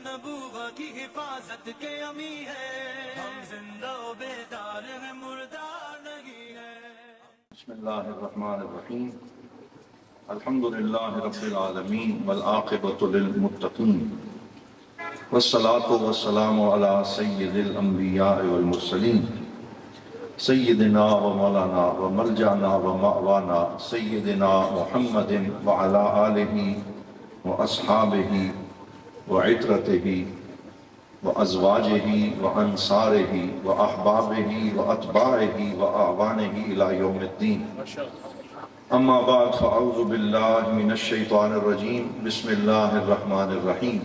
نبوہ کی حفاظت کے امی ہے، ہم زندہ و بیدار ہیں، مردار نہیں ہے۔ بسم اللہ الرحمن الرحیم، الحمد للہ رب العالمین والعاقبۃ للمتقین، والصلاة والسلام علی سید الانبیاء والمرسلین، سیدنا و مولانا و ملجانا و مأوانا سیدنا محمد وعلی آلہ و اصحابہ و عترتہ و ازواجہ و انصارہ و احبابہ و اتباعہ و اعوانہ الی یوم الدین۔ اما بعد فاعوذ باللہ من الشیطان الرجیم، بسم اللہ الرحمن الرحیم۔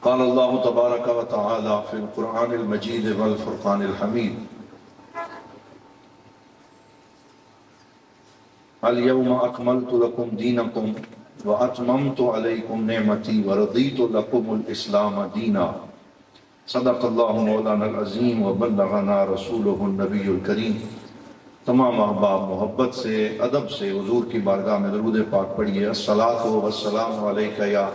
قال اللہ تبارک و تعالی فی القرآن المجید والفرقان الحمید، اليوم اکملت لکم دینکم وَأَتْمَمْتُ عَلَيْكُمْ نِعْمَتِي وَرَضِيتُ لَكُمُ الْإِسْلَامَ دِينًا۔ صدق اللہ مولانا العظیم وبلغنا رسولہ النبی الکریم۔ تمام احباب محبت سے، ادب سے حضور کی بارگاہ میں درود پاک پڑھیے۔ الصلاۃ والسلام علیک یا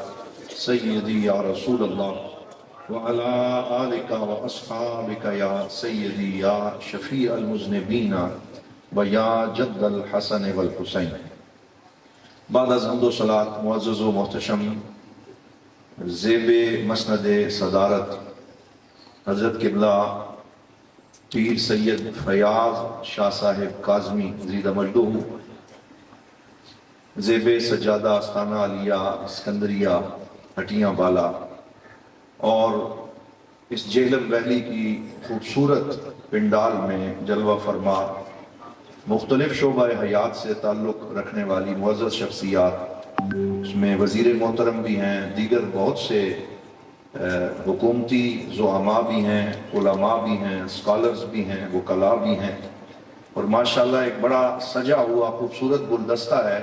سیدی یا رسول اللہ وعلی آلک واصحابک یا سیدی یا شفیع المذنبین ویا جد الحسن والحسین۔ بعد از حمد و صلاة، معزز و محتشم زیب مسند صدارت حضرت قبلہ پیر سید فیاض شاہ صاحب کاظمی زیدہ مجدہ، زیب سجادہ آستانہ علیہ اسکندریہ ہٹیاں بالا، اور اس جہلم ویلی کی خوبصورت پنڈال میں جلوہ فرما مختلف شعبہ حیات سے تعلق رکھنے والی معزز شخصیات، اس میں وزیر محترم بھی ہیں، دیگر بہت سے حکومتی زعماء بھی ہیں، علماء بھی ہیں، اسکالرز بھی ہیں، وکلاء بھی ہیں، اور ماشاءاللہ ایک بڑا سجا ہوا خوبصورت گلدستہ ہے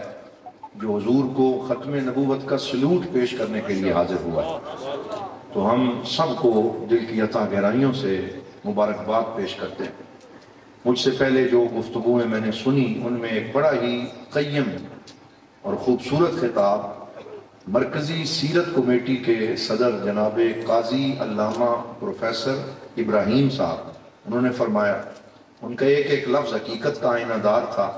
جو حضور کو ختم نبوت کا سلوٹ پیش کرنے کے لیے حاضر ہوا ہے۔ تو ہم سب کو دل کی عطا گہرائیوں سے مبارکباد پیش کرتے ہیں۔ مجھ سے پہلے جو گفتگویں میں نے سنی، ان میں ایک بڑا ہی قیم اور خوبصورت خطاب مرکزی سیرت کمیٹی کے صدر جناب قاضی علامہ پروفیسر ابراہیم صاحب انہوں نے فرمایا۔ ان کا ایک ایک لفظ حقیقت کا آئینہ دار تھا،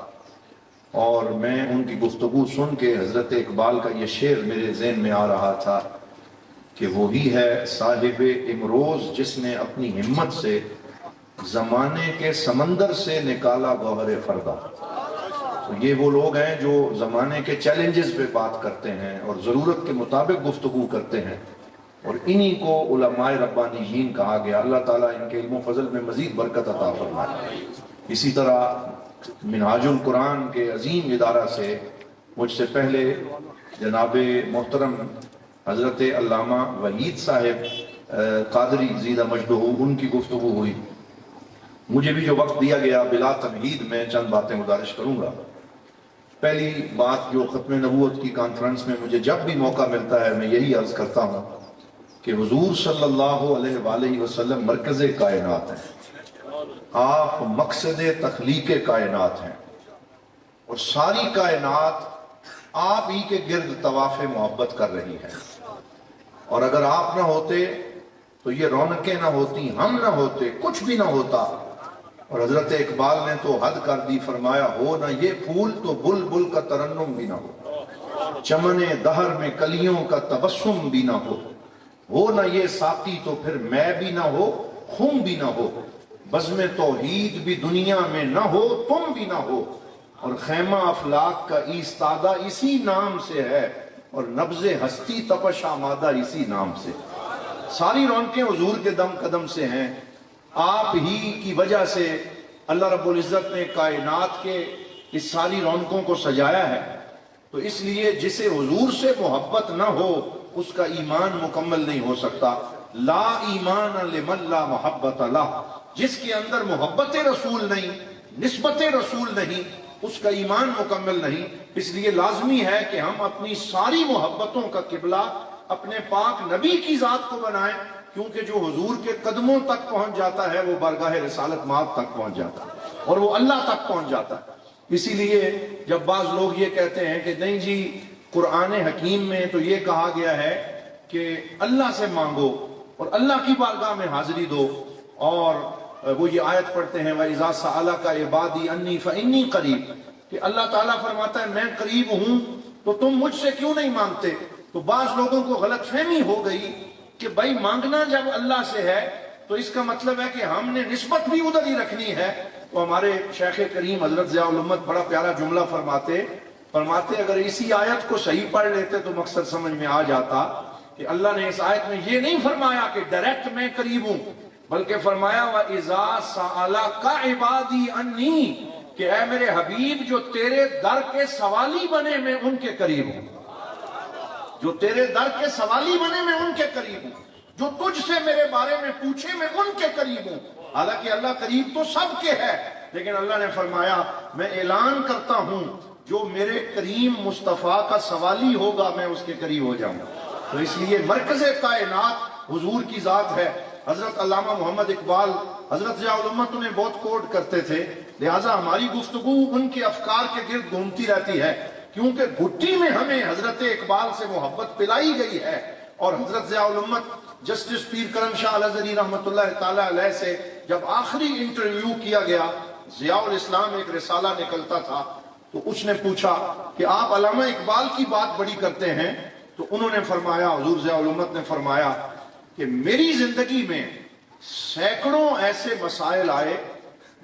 اور میں ان کی گفتگو سن کے حضرت اقبال کا یہ شعر میرے ذہن میں آ رہا تھا کہ وہی ہے صاحب امروز جس نے اپنی ہمت سے زمانے کے سمندر سے نکالا گوہر فردا۔ تو یہ وہ لوگ ہیں جو زمانے کے چیلنجز پہ بات کرتے ہیں اور ضرورت کے مطابق گفتگو کرتے ہیں، اور انہی کو علماء ربانیین کہا گیا۔ اللہ تعالیٰ ان کے علم و فضل میں مزید برکت عطا فرمائے۔ اسی طرح منہاج القرآن کے عظیم ادارہ سے مجھ سے پہلے جناب محترم حضرت علامہ وحید صاحب قادری زیدہ مجدہ، ان کی گفتگو ہوئی۔ مجھے بھی جو وقت دیا گیا بلا تمہید میں چند باتیں گزارش کروں گا۔ پہلی بات جو ختم نبوت کی کانفرنس میں مجھے جب بھی موقع ملتا ہے میں یہی عرض کرتا ہوں کہ حضور صلی اللہ علیہ وآلہ وسلم مرکز کائنات ہیں، آپ مقصد تخلیق کائنات ہیں، اور ساری کائنات آپ ہی کے گرد طواف محبت کر رہی ہے، اور اگر آپ نہ ہوتے تو یہ رونقیں نہ ہوتی، ہم نہ ہوتے، کچھ بھی نہ ہوتا۔ اور حضرت اقبال نے تو حد کر دی، فرمایا ہو نہ یہ پھول تو بلبل کا ترنم بھی نہ ہو، چمن دہر میں کلیوں کا تبسم بھی نہ ہو نہ یہ ساقی تو پھر میں بھی نہ ہو، خم بھی نہ ہو، بزم توحید بھی دنیا میں نہ ہو، تم بھی نہ ہو، اور خیمہ افلاک کا ایستادہ اسی نام سے ہے، اور نبض ہستی تپش آمادہ اسی نام سے۔ ساری رونقیں حضور کے دم قدم سے ہیں، آپ ہی کی وجہ سے اللہ رب العزت نے کائنات کے اس ساری رونقوں کو سجایا ہے۔ تو اس لیے جسے حضور سے محبت نہ ہو اس کا ایمان مکمل نہیں ہو سکتا۔ لا ایمان لمن لا محبت لہ، جس کے اندر محبت رسول نہیں، نسبت رسول نہیں، اس کا ایمان مکمل نہیں۔ اس لیے لازمی ہے کہ ہم اپنی ساری محبتوں کا قبلہ اپنے پاک نبی کی ذات کو بنائیں، کیونکہ جو حضور کے قدموں تک پہنچ جاتا ہے وہ بارگاہ رسالت مآب تک پہنچ جاتا ہے، اور وہ اللہ تک پہنچ جاتا ہے۔ اسی لیے جب بعض لوگ یہ کہتے ہیں کہ نہیں جی قرآن حکیم میں تو یہ کہا گیا ہے کہ اللہ سے مانگو اور اللہ کی بارگاہ میں حاضری دو، اور وہ یہ آیت پڑھتے ہیں وَإِذَا سَأَلَكَ عِبَادِي أَنِّي فَإِنِّي قَرِيبٌ، کہ اللہ تعالیٰ فرماتا ہے میں قریب ہوں تو تم مجھ سے کیوں نہیں مانگتے؟ تو بعض لوگوں کو غلط فہمی ہو گئی کہ بھائی مانگنا جب اللہ سے ہے تو اس کا مطلب ہے کہ ہم نے نسبت بھی ادھر ہی رکھنی ہے۔ تو ہمارے شیخ کریم حضرت ضیاء الامت بڑا پیارا جملہ فرماتے اگر اسی آیت کو صحیح پڑھ لیتے تو مقصد سمجھ میں آ جاتا کہ اللہ نے اس آیت میں یہ نہیں فرمایا کہ ڈائریکٹ میں قریب ہوں، بلکہ فرمایا وَإِذَا سَأَلَكَ عِبَادِي أَنِّي، کہ اے میرے حبیب جو تیرے در کے سوالی بنے میں ان کے قریب ہوں، جو تیرے در کے سوالی بنے میں ان کے قریب ہوں، جو تجھ سے میرے بارے میں پوچھے میں ان کے قریب ہوں۔ حالانکہ اللہ قریب تو سب کے ہے، لیکن اللہ نے فرمایا میں اعلان کرتا ہوں جو میرے کریم مصطفیٰ کا سوالی ہوگا میں اس کے قریب ہو جاؤں گا۔ تو اس لیے مرکز کائنات حضور کی ذات ہے۔ حضرت علامہ محمد اقبال حضرت ضیاء الامت انہیں بہت کوٹ کرتے تھے، لہٰذا ہماری گفتگو ان کے افکار کے گرد گھومتی رہتی ہے، کیونکہ گھٹی میں ہمیں حضرت اقبال سے محبت پلائی گئی ہے۔ اور حضرت ضیاء الامت جسٹس پیر کرم شاہ الازہری رحمۃ اللہ تعالیٰ علیہ سے جب آخری انٹرویو کیا گیا، ضیاء الاسلام ایک رسالہ نکلتا تھا، تو اس نے پوچھا کہ آپ علامہ اقبال کی بات بڑی کرتے ہیں، تو انہوں نے فرمایا، حضور ضیاء الامت نے فرمایا کہ میری زندگی میں سینکڑوں ایسے مسائل آئے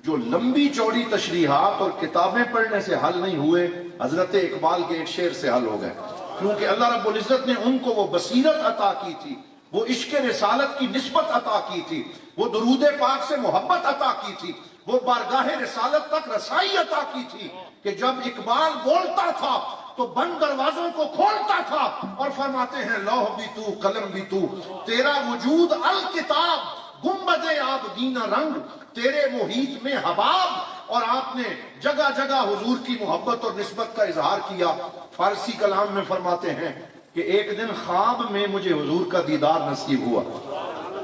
جو لمبی چوڑی تشریحات اور کتابیں پڑھنے سے حل نہیں ہوئے، حضرت اقبال کے ایک شعر سے حل ہو گئے، کیونکہ اللہ رب العزت نے ان کو وہ بصیرت عطا کی تھی، وہ عشق رسالت کی نسبت عطا کی تھی، وہ درود پاک سے محبت عطا کی تھی، وہ بارگاہ رسالت تک رسائی عطا کی تھی کہ جب اقبال بولتا تھا تو بند دروازوں کو کھولتا تھا اور فرماتے ہیں لوح بھی تو قلم بھی تو، تیرا وجود الکتاب گنبد آبگینہ رنگ، تیرے محیط میں حباب، اور آپ نے جگہ جگہ حضور کی محبت اور نسبت کا اظہار کیا۔ فارسی کلام میں فرماتے ہیں کہ ایک دن خواب میں مجھے حضور کا دیدار نصیب ہوا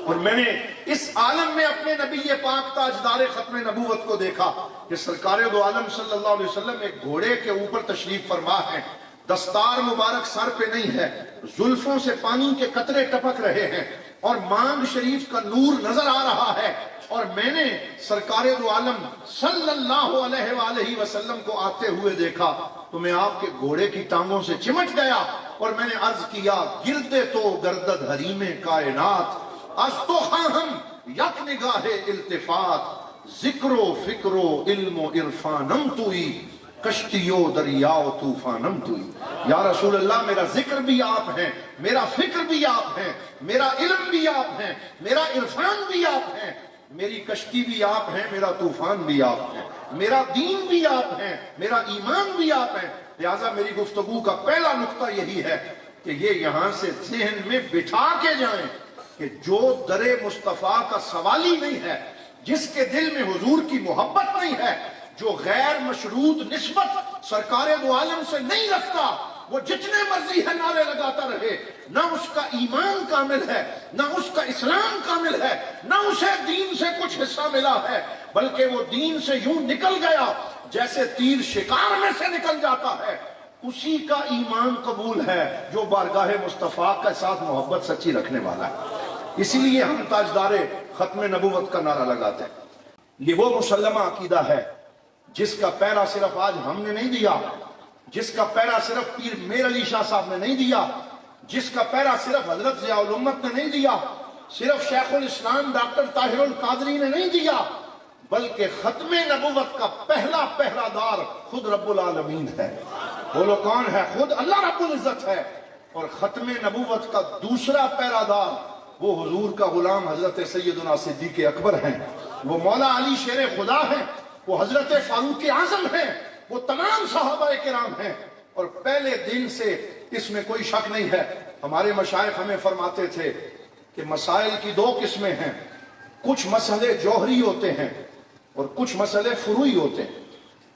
اور میں نے اس عالم میں اپنے نبی پاک تاجدار ختم نبوت کو دیکھا کہ سرکار دو عالم صلی اللہ علیہ وسلم ایک گھوڑے کے اوپر تشریف فرما ہے، دستار مبارک سر پہ نہیں ہے، زلفوں سے پانی کے قطرے ٹپک رہے ہیں اور مانگ شریف کا نور نظر آ رہا ہے، اور میں نے سرکار دو عالم صلی اللہ علیہ وآلہ وسلم کو آتے ہوئے دیکھا تو میں آپ کے گھوڑے کی ٹانگوں سے چمٹ گیا اور میں نے عرض کیا گردے تو گردد حریم کائنات، از تو خواہم یک نگاہ التفات، ذکر و فکر و علم و عرفانم توئی، کشتی و دریا و طوفانم توئی۔ یا رسول اللہ میرا ذکر بھی آپ ہیں، میرا فکر بھی آپ ہیں، میرا علم بھی آپ ہیں، میرا عرفان بھی آپ ہیں، میری کشتی بھی آپ ہیں، میرا طوفان بھی آپ ہیں، میرا دین بھی آپ ہیں، میرا ایمان بھی آپ ہیں۔ لہٰذا میری گفتگو کا پہلا نقطہ یہی ہے کہ یہ یہاں سے ذہن میں بٹھا کے جائیں کہ جو در مصطفیٰ کا سوالی نہیں ہے، جس کے دل میں حضور کی محبت نہیں ہے، جو غیر مشروط نسبت سرکار دو عالم سے نہیں رکھتا، وہ جتنے مرضی ہے نعرے لگاتا رہے، نہ اس کا ایمان کامل ہے، نہ اس کا اسلام کامل ہے، نہ اسے دین سے کچھ حصہ ملا ہے، بلکہ وہ دین سے یوں نکل گیا جیسے تیر شکار میں سے نکل جاتا ہے۔ اسی کا ایمان قبول ہے جو بارگاہ مصطفیٰ کے ساتھ محبت سچی رکھنے والا ہے۔ اسی لیے ہم تاجدار ختم نبوت کا نعرہ لگاتے ہیں۔ یہ وہ مسلمہ عقیدہ ہے جس کا پیرا صرف آج ہم نے نہیں دیا، جس کا پیرا صرف پیر میر علی شاہ صاحب نے نہیں دیا، جس کا پیرا صرف حضرت ضیاء الامت نے نہیں دیا، صرف شیخ الاسلام ڈاکٹر طاہر القادری نے نہیں دیا، بلکہ ختم نبوت کا پہلا پہرا دار خود رب العالمین ہے۔ بولو کون ہے؟ خود اللہ رب العزت ہے۔ اور ختم نبوت کا دوسرا پہرا دار وہ حضور کا غلام حضرت سیدنا صدیق اکبر ہیں، وہ مولا علی شیر خدا ہیں، وہ حضرت فاروق اعظم ہیں، وہ تمام صحابہ کرام ہیں۔ اور پہلے دن سے اس میں کوئی شک نہیں ہے، ہمارے مشائخ ہمیں فرماتے تھے کہ مسائل کی دو قسمیں ہیں، کچھ مسئلے جوہری ہوتے ہیں اور کچھ مسئلے فروعی ہوتے ہیں۔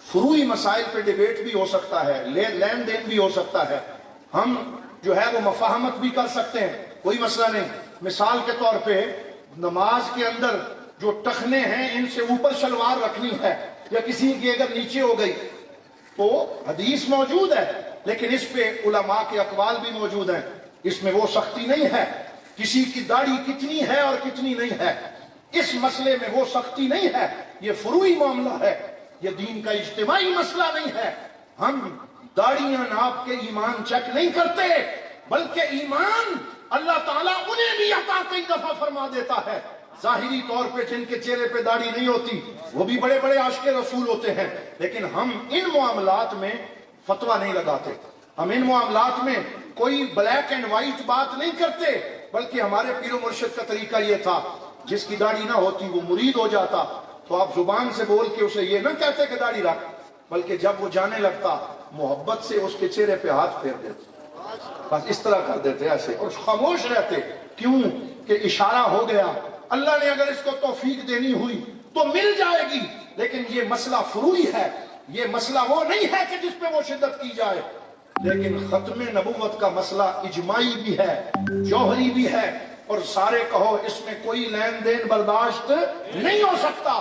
فروعی مسائل پہ ڈیبیٹ بھی ہو سکتا ہے، لین دین بھی ہو سکتا ہے، ہم جو ہے وہ مفاہمت بھی کر سکتے ہیں، کوئی مسئلہ نہیں۔ مثال کے طور پہ نماز کے اندر جو ٹخنے ہیں ان سے اوپر شلوار رکھنی ہے یا کسی کی اگر نیچے ہو گئی تو حدیث موجود ہے، لیکن اس پہ علماء کے اقوال بھی موجود ہیں۔ اس میں وہ سختی نہیں ہے کسی کی داڑھی کتنی ہے اور کتنی نہیں ہے، اس مسئلے میں وہ سختی نہیں ہے، یہ فروعی معاملہ ہے، یہ دین کا اجتماعی مسئلہ نہیں ہے۔ ہم داڑیاں ناپ کے ایمان چیک نہیں کرتے، بلکہ ایمان اللہ تعالیٰ انہیں بھی عطا کئی دفعہ فرما دیتا ہے۔ ظاہری طور پہ جن کے چہرے پہ داڑھی نہیں ہوتی وہ بھی بڑے بڑے عاشق رسول ہوتے ہیں، لیکن ہم ان معاملات میں فتویٰ نہیں لگاتے، ہم ان معاملات میں کوئی بلیک اینڈ وائٹ بات نہیں کرتے، بلکہ ہمارے پیر و مرشد کا طریقہ یہ تھا، جس کی داڑھی نہ ہوتی وہ مرید ہو جاتا تو آپ زبان سے بول کے اسے یہ نہ کہتے کہ داڑھی رکھ، بلکہ جب وہ جانے لگتا محبت سے اس کے چہرے پہ ہاتھ پھیر دیتے، بس اس طرح کر دیتے ایسے، اور خاموش رہتے۔ کیوں کہ اشارہ ہو گیا، اللہ نے اگر اس کو توفیق دینی ہوئی تو مل جائے گی، لیکن یہ مسئلہ فروعی ہے، یہ مسئلہ وہ نہیں ہے کہ جس پہ وہ شدت کی جائے۔ لیکن ختم نبوت کا مسئلہ اجماعی بھی ہے، جوہری بھی ہے، اور سارے کہو اس میں کوئی لین دین برداشت نہیں ہو سکتا،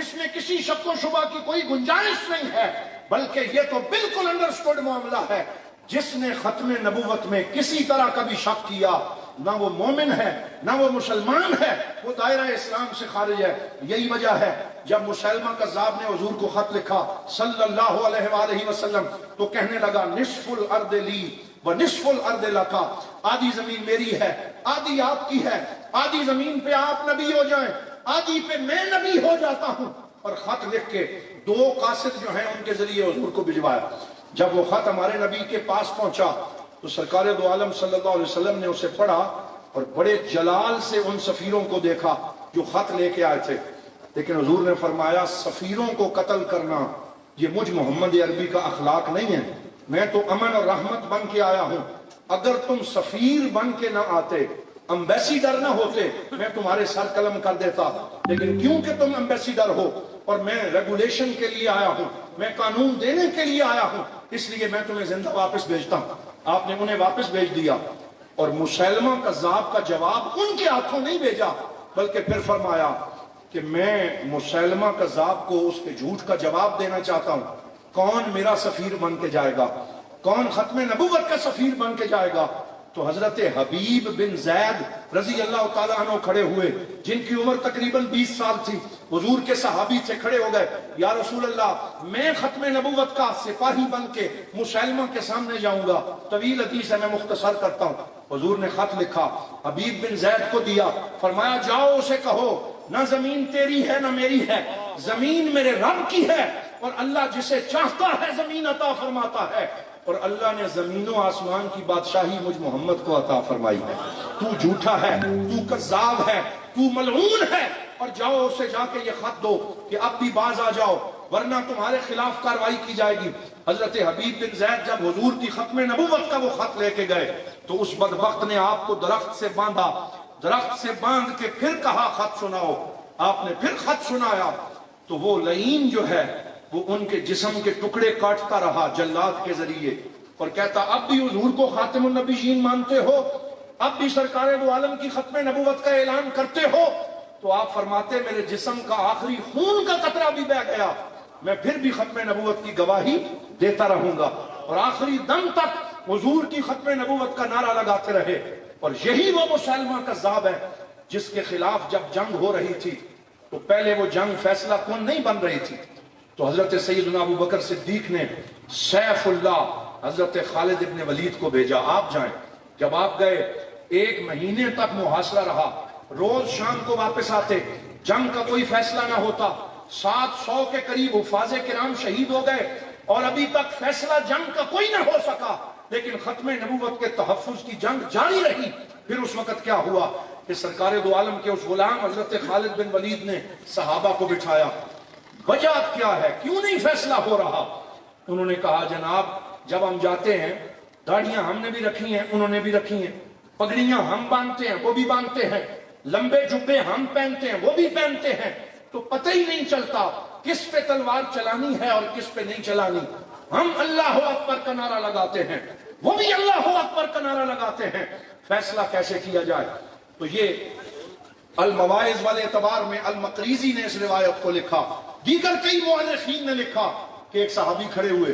اس میں کسی شک و شبہ کی کوئی گنجائش نہیں ہے، بلکہ یہ تو بالکل انڈرسٹوڈ معاملہ ہے۔ جس نے ختم نبوت میں کسی طرح کا بھی شک کیا، نہ وہ مومن ہے نہ وہ مسلمان ہے، وہ دائرہ اسلام سے خارج ہے۔ یہی وجہ ہے جب مسلمہ کذاب نے حضور کو خط لکھا صلی اللہ علیہ وآلہ وسلم تو کہنے لگا نصف الارض لی و نصف الارض لکا، آدھی زمین میری ہے آدھی آپ کی ہے، آدھی زمین پہ آپ نبی ہو جائیں آدھی پہ میں نبی ہو جاتا ہوں۔ اور خط لکھ کے دو قاصد جو ہیں ان کے ذریعے حضور کو بھجوایا۔ جب وہ خط ہمارے نبی کے پاس پہنچا تو سرکار دو عالم صلی اللہ علیہ وسلم نے اسے پڑھا اور بڑے جلال سے ان سفیروں کو دیکھا جو خط لے کے آئے تھے، لیکن حضور نے فرمایا سفیروں کو قتل کرنا یہ مجھ محمد عربی کا اخلاق نہیں ہے، میں تو امن اور رحمت بن کے آیا ہوں، اگر تم سفیر بن کے نہ آتے امبیسیڈر نہ ہوتے میں تمہارے سر قلم کر دیتا، لیکن کیونکہ تم امبیسیڈر ہو اور میں ریگولیشن کے لیے آیا ہوں، میں قانون دینے کے لیے آیا ہوں، اس لیے میں تمہیں زندہ واپس بھیجتا ہوں۔ آپ نے انہیں واپس بھیج دیا، اور مسلمہ کذاب کا جواب ان کے ہاتھوں نہیں بھیجا، بلکہ پھر فرمایا کہ میں مسلمہ کذاب کو اس کے جھوٹ کا جواب دینا چاہتا ہوں، کون میرا سفیر بن کے جائے گا، کون ختم نبوت کا سفیر بن کے جائے گا؟ تو حضرت حبیب بن زید رضی اللہ تعالیٰ عنہ کھڑے ہوئے، جن کی عمر تقریباً 20 سال تھی، حضور کے صحابی سے کھڑے ہو گئے، یا رسول اللہ میں ختم نبوت کا سپاہی بن کے مسلمہ کے سامنے جاؤں گا، طویل حدیث ہے میں مختصر کرتا ہوں۔ حضور نے خط لکھا حبیب بن زید کو دیا، فرمایا جاؤ اسے کہو نہ زمین تیری ہے نہ میری ہے، زمین میرے رب کی ہے، اور اللہ جسے چاہتا ہے زمین عطا فرماتا ہے، اور اللہ نے زمین و آسمان کی بادشاہی مجھ محمد کو عطا فرمائی ہے۔ تو جھوٹا ہے، تو کذاب ہے، تو ملعون ہے، اور جاؤ اسے جا کے یہ خط دو کہ اب بھی باز آ جاؤ ورنہ تمہارے خلاف کاروائی کی جائے گی۔ حضرت حبیب بن زید جب حضور کی ختم نبوت کا وہ خط لے کے گئے تو اس بدبخت نے آپ کو درخت سے باندھا، درخت سے باندھ کے پھر کہا خط سناؤ، آپ نے پھر خط سنایا تو وہ لعین جو ہے وہ ان کے جسم کے ٹکڑے کاٹتا رہا جلاد کے ذریعے، اور کہتا اب بھی حضور کو خاتم النبیین مانتے ہو، اب بھی سرکار دو عالم کی ختم نبوت کا اعلان کرتے ہو؟ تو آپ فرماتے میرے جسم کا آخری خون کا قطرہ بھی بہہ گیا، میں پھر بھی ختم نبوت کی گواہی دیتا رہوں گا، اور آخری دم تک حضور کی ختم نبوت کا نعرہ لگاتے رہے۔ اور یہی وہ مسلمہ کذاب ہے جس کے خلاف جب جنگ ہو رہی تھی تو پہلے وہ جنگ فیصلہ کن نہیں بن رہی تھی، تو حضرت سیدنا ابو بکر صدیق نے سیف اللہ حضرت خالد ابن ولید کو بھیجا آپ جائیں۔ جب آپ گئے 1 مہینے تک محاصرہ رہا، روز شام کو واپس آتے، جنگ کا کوئی فیصلہ نہ ہوتا، 700 کے قریب حفاظ کرام شہید ہو گئے، اور ابھی تک فیصلہ جنگ کا کوئی نہ ہو سکا، لیکن ختم نبوت کے تحفظ کی جنگ جاری رہی۔ پھر اس وقت کیا ہوا کہ سرکار دو عالم کے اس غلام حضرت خالد بن ولید نے صحابہ کو بٹھایا، وجہ کیا ہے، کیوں نہیں فیصلہ ہو رہا؟ انہوں نے کہا جناب جب ہم جاتے ہیں داڑیاں ہم نے بھی رکھی ہیں انہوں نے بھی رکھی ہیں، پگڑیاں ہم باندھتے ہیں وہ بھی باندھتے ہیں، لمبے جبے ہم پہنتے ہیں وہ بھی پہنتے ہیں، تو پتہ ہی نہیں چلتا کس پہ تلوار چلانی ہے اور کس پہ نہیں چلانی۔ ہم اللہ اکبر کا نعرہ لگاتے ہیں، وہ بھی اللہ اکبر کا نعرہ لگاتے ہیں، فیصلہ کیسے کیا جائے؟ تو یہ المواعظ والے اعتبار میں المقریزی نے اس روایت کو لکھا، دیگر کئی مؤرخین نے لکھا کہ ایک صحابی کھڑے ہوئے،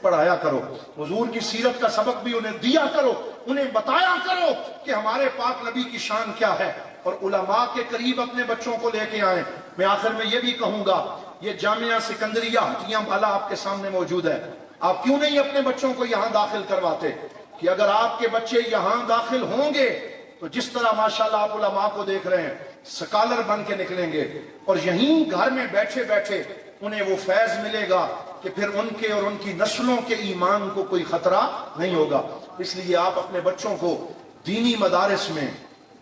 پڑھایا کرو، حضور کی سیرت کا سبق بھی انہیں دیا کرو، انہیں بتایا کرو کہ ہمارے پاک نبی کی شان کیا ہے، اور علماء کے قریب اپنے بچوں کو لے کے آئیں۔ میں آخر میں یہ بھی کہوں گا، یہ جامعہ سکندریہ ہٹیاں بالا آپ کے سامنے موجود ہے، آپ کیوں نہیں اپنے بچوں کو یہاں داخل کرواتے؟ کہ اگر آپ کے بچے یہاں داخل ہوں گے تو جس طرح ماشاءاللہ آپ علماء کو دیکھ رہے ہیں سکالر بن کے نکلیں گے، اور یہیں گھر میں بیٹھے بیٹھے انہیں وہ فیض ملے گا کہ پھر ان کے اور ان کی نسلوں کے ایمان کو کوئی خطرہ نہیں ہوگا۔ اس لیے آپ اپنے بچوں کو دینی مدارس میں،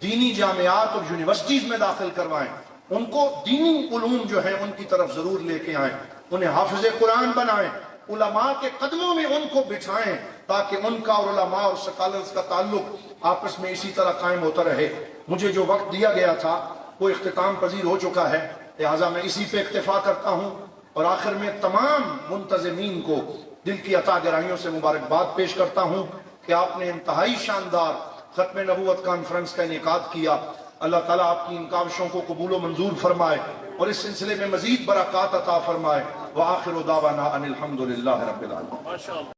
دینی جامعات اور یونیورسٹیز میں داخل کروائیں، ان کو دینی علوم جو ہیں ان کی طرف ضرور لے کے آئیں، انہیں حافظ قرآن بنائیں، علماء کے قدموں میں ان کو بٹھائیں تاکہ ان کا اور علماء اور سکالرز کا تعلق آپس میں اسی طرح قائم ہوتا رہے۔ مجھے جو وقت دیا گیا تھا وہ اختتام پذیر ہو چکا ہے، لہٰذا میں اسی پہ اکتفا کرتا ہوں، اور آخر میں تمام منتظمین کو دل کی عطا گرائیوں سے مبارکباد پیش کرتا ہوں کہ آپ نے انتہائی شاندار ختم نبوت کانفرنس کا انعقاد کیا۔ اللہ تعالیٰ آپ کی ان کاوشوں کو قبول و منظور فرمائے اور اس سلسلے میں مزید برکات عطا فرمائے۔ وآخر دعوانا ان الحمد للہ رب العالمین۔